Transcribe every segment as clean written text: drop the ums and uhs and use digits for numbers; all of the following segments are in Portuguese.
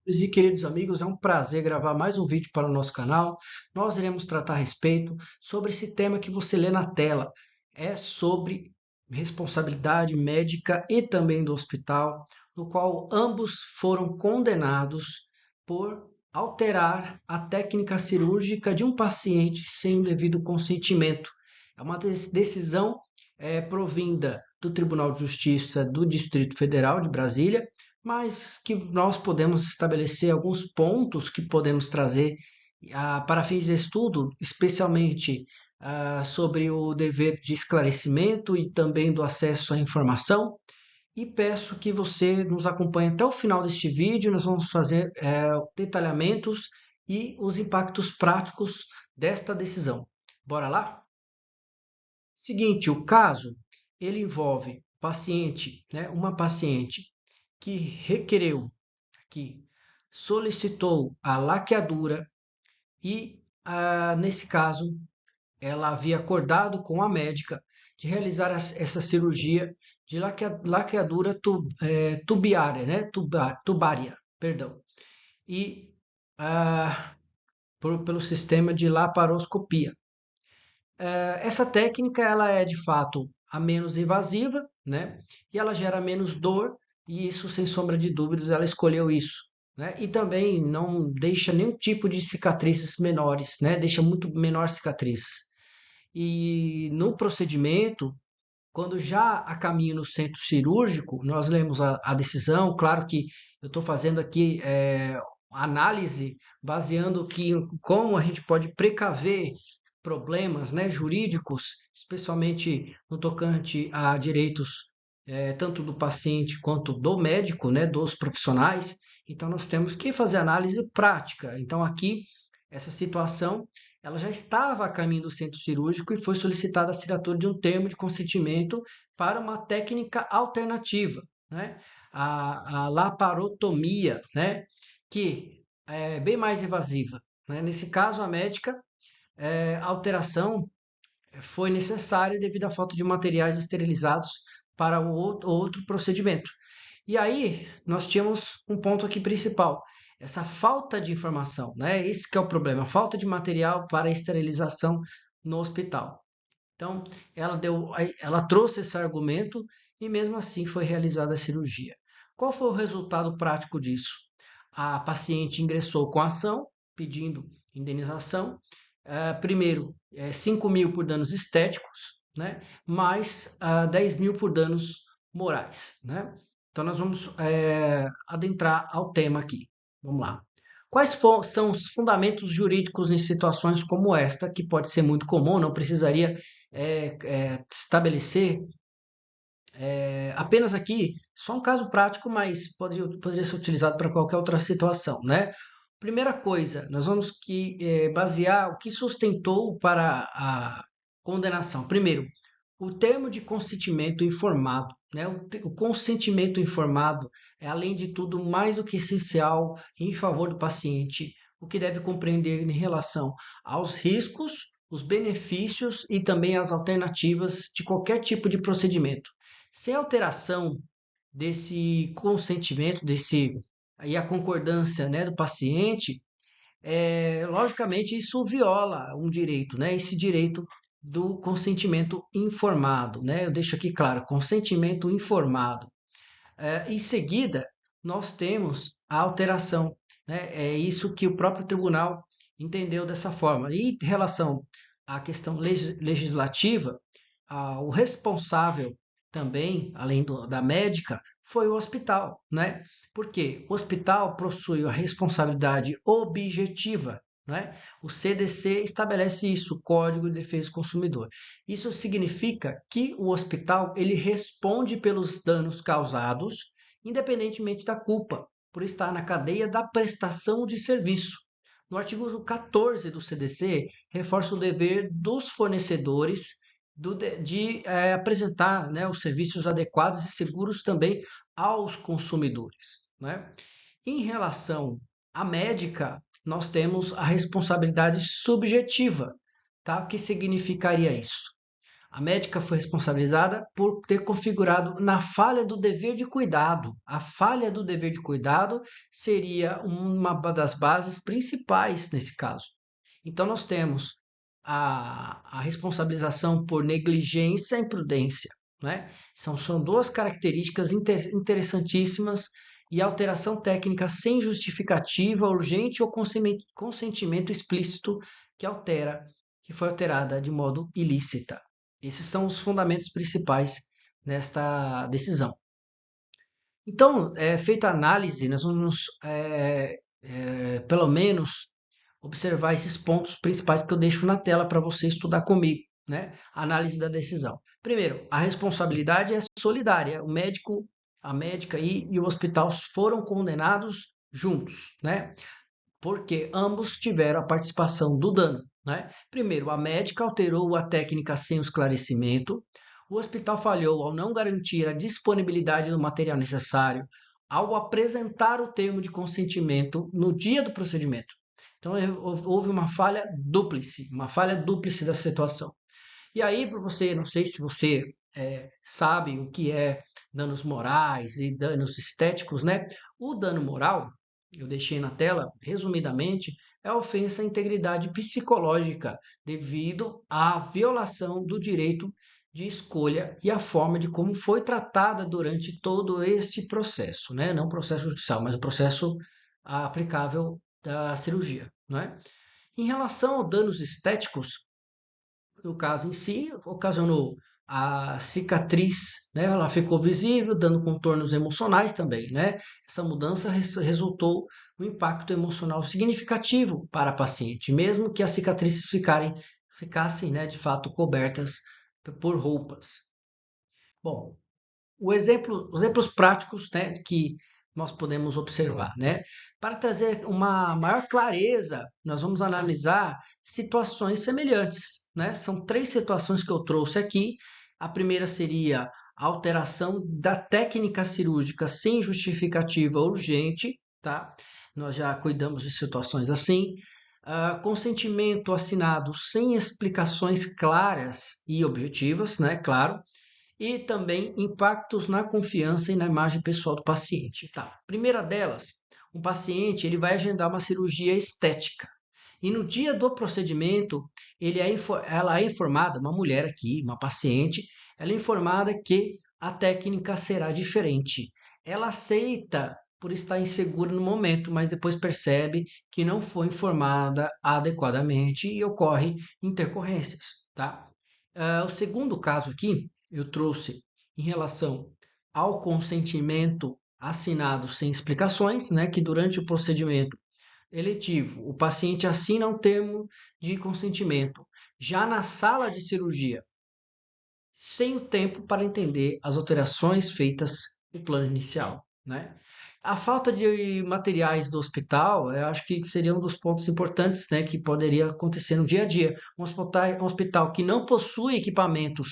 E queridos amigos, é um prazer gravar mais um vídeo para o nosso canal. Nós iremos tratar a respeito sobre esse tema que você lê na tela. É sobre responsabilidade médica e também do hospital, no qual ambos foram condenados por alterar a técnica cirúrgica de um paciente sem o devido consentimento. É uma decisão provinda do Tribunal de Justiça do Distrito Federal de Brasília, mas que nós podemos estabelecer alguns pontos que podemos trazer para fins de estudo, especialmente sobre o dever de esclarecimento e também do acesso à informação. E peço que você nos acompanhe até o final deste vídeo. Nós vamos fazer detalhamentos e os impactos práticos desta decisão. Bora lá? Seguinte, o caso ele envolve paciente, né, uma paciente que requereu, que solicitou a laqueadura e, nesse caso, ela havia acordado com a médica de realizar essa cirurgia de laqueadura tubiária, né? Tubária, perdão. E pelo sistema de laparoscopia. Essa técnica ela é de fato a menos invasiva, né? E ela gera menos dor, e isso, sem sombra de dúvidas, ela escolheu isso, né? E também não deixa nenhum tipo de cicatrizes menores, né? Deixa muito menor cicatriz. E no procedimento, quando já a caminho no centro cirúrgico, nós lemos a decisão. Claro que eu estou fazendo aqui análise baseando que como a gente pode precaver problemas, né, jurídicos, especialmente no tocante a direitos tanto do paciente quanto do médico, né, dos profissionais. Então nós temos que fazer análise prática. Então aqui essa situação ela já estava a caminho do centro cirúrgico e foi solicitada a assinatura de um termo de consentimento para uma técnica alternativa, né? A laparotomia, né? Que é bem mais invasiva, né? Nesse caso, a médica, a alteração foi necessária devido à falta de materiais esterilizados para o outro procedimento. E aí, nós tínhamos um ponto aqui principal, essa falta de informação, né? Esse que é o problema, falta de material para esterilização no hospital. Então, ela trouxe esse argumento e mesmo assim foi realizada a cirurgia. Qual foi o resultado prático disso? A paciente ingressou com a ação, pedindo indenização. Primeiro, 5 mil por danos estéticos, né? Mais 10 mil por danos morais, né? Então, nós vamos adentrar ao tema aqui. Vamos lá. São os fundamentos jurídicos em situações como esta, que pode ser muito comum, não precisaria estabelecer apenas aqui, só um caso prático, mas poderia ser utilizado para qualquer outra situação, né? Primeira coisa, nós vamos basear o que sustentou para a condenação. Primeiro, o termo de consentimento informado, né? O consentimento informado é, além de tudo, mais do que essencial em favor do paciente, o que deve compreender em relação aos riscos, os benefícios e também as alternativas de qualquer tipo de procedimento. Sem alteração desse consentimento, aí a concordância, né, do paciente, logicamente isso viola um direito, né? Esse direito do consentimento informado, né? Eu deixo aqui claro, consentimento informado. Em seguida, nós temos a alteração, né? É isso que o próprio tribunal entendeu dessa forma. E em relação à questão legislativa, o responsável também, além da médica, foi o hospital, né? Porque o hospital possui a responsabilidade objetiva, né? O CDC estabelece isso, o Código de Defesa do Consumidor. Isso significa que o hospital ele responde pelos danos causados, independentemente da culpa, por estar na cadeia da prestação de serviço. No artigo 14 do CDC, reforça o dever dos fornecedores de apresentar, né, os serviços adequados e seguros também aos consumidores, né? Em relação à médica, nós temos a responsabilidade subjetiva, tá? O que significaria isso? A médica foi responsabilizada por ter configurado na falha do dever de cuidado. A falha do dever de cuidado seria uma das bases principais nesse caso. Então, nós temos a responsabilização por negligência e imprudência, né? São duas características interessantíssimas e alteração técnica sem justificativa, urgente ou consentimento explícito que foi alterada de modo ilícita. Esses são os fundamentos principais nesta decisão. Então, feita a análise, nós vamos, pelo menos, observar esses pontos principais que eu deixo na tela para você estudar comigo, né? A análise da decisão. Primeiro, a responsabilidade é solidária. O médico, a médica e o hospital foram condenados juntos, né? Porque ambos tiveram a participação do dano, né? Primeiro, a médica alterou a técnica sem o esclarecimento, o hospital falhou ao não garantir a disponibilidade do material necessário, ao apresentar o termo de consentimento no dia do procedimento. Então, houve uma falha dúplice da situação. E aí, para você, não sei se você sabe o que é danos morais e danos estéticos, né? O dano moral, eu deixei na tela, resumidamente, é a ofensa à integridade psicológica devido à violação do direito de escolha e a forma de como foi tratada durante todo este processo, né? Não o processo judicial, mas o processo aplicável da cirurgia, né? Em relação aos danos estéticos, no caso em si, ocasionou a cicatriz, né? Ela ficou visível, dando contornos emocionais também, né? Essa mudança resultou um impacto emocional significativo para a paciente, mesmo que as cicatrizes ficassem, né, de fato cobertas por roupas. Bom, os exemplos práticos, né, que nós podemos observar, né? Para trazer uma maior clareza, nós vamos analisar situações semelhantes, né? São três situações que eu trouxe aqui. A primeira seria a alteração da técnica cirúrgica sem justificativa urgente, tá? Nós já cuidamos de situações assim. Consentimento assinado sem explicações claras e objetivas, né? Claro, e também impactos na confiança e na imagem pessoal do paciente. Tá. Primeira delas, um paciente ele vai agendar uma cirurgia estética e no dia do procedimento ela é informada, uma mulher aqui, uma paciente, ela é informada que a técnica será diferente. Ela aceita por estar insegura no momento, mas depois percebe que não foi informada adequadamente e ocorre intercorrências, tá? O segundo caso aqui eu trouxe em relação ao consentimento assinado sem explicações, né, que durante o procedimento eletivo o paciente assina um termo de consentimento já na sala de cirurgia, sem o tempo para entender as alterações feitas no plano inicial, né? A falta de materiais do hospital, eu acho que seria um dos pontos importantes, né, que poderia acontecer no dia a dia. Um hospital que não possui equipamentos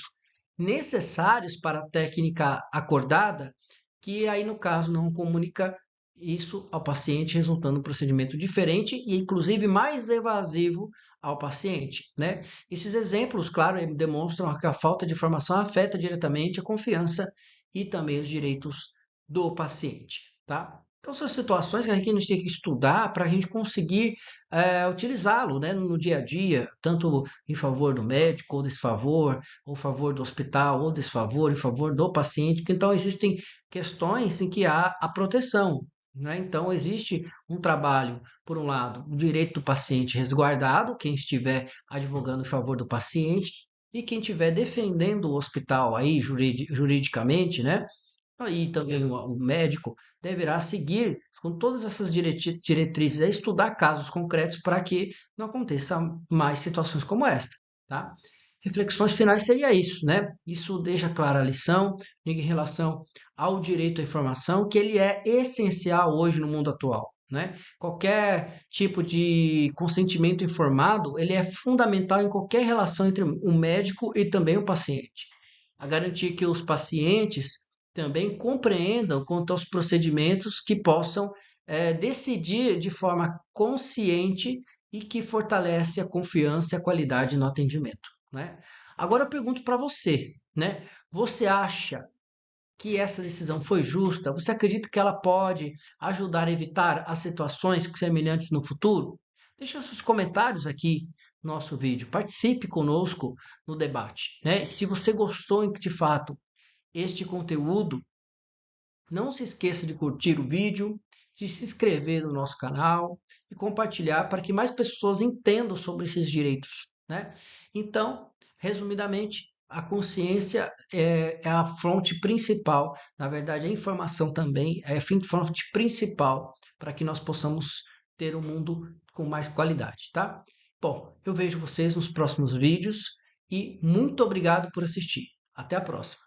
necessários para a técnica acordada, que aí no caso não comunica isso ao paciente, resultando em um procedimento diferente e inclusive mais evasivo ao paciente, né? Esses exemplos, claro, demonstram que a falta de informação afeta diretamente a confiança e também os direitos do paciente, tá? Então, são situações que a gente tem que estudar para a gente conseguir utilizá-lo, né, no dia a dia, tanto em favor do médico ou desfavor, ou em favor do hospital ou desfavor, em favor do paciente. Então, existem questões em que há a proteção, né? Então, existe um trabalho, por um lado, o direito do paciente resguardado, quem estiver advogando em favor do paciente, e quem estiver defendendo o hospital aí juridicamente, né? Aí também o médico deverá seguir com todas essas diretrizes, estudar casos concretos para que não aconteça mais situações como esta, tá? Reflexões finais seria isso, né? Isso deixa clara a lição em relação ao direito à informação, que ele é essencial hoje no mundo atual, né? Qualquer tipo de consentimento informado, ele é fundamental em qualquer relação entre o médico e também o paciente. A garantir que os pacientes também compreendam quanto aos procedimentos que possam decidir de forma consciente e que fortalece a confiança e a qualidade no atendimento, né? Agora eu pergunto para você, né? Você acha que essa decisão foi justa? Você acredita que ela pode ajudar a evitar as situações semelhantes no futuro? Deixa seus comentários aqui no nosso vídeo. Participe conosco no debate, né? Se você gostou de fato este conteúdo, não se esqueça de curtir o vídeo, de se inscrever no nosso canal e compartilhar para que mais pessoas entendam sobre esses direitos, né? Então, resumidamente, a consciência é a fonte principal, na verdade, a informação também é a fonte principal para que nós possamos ter um mundo com mais qualidade, tá? Bom, eu vejo vocês nos próximos vídeos e muito obrigado por assistir. Até a próxima.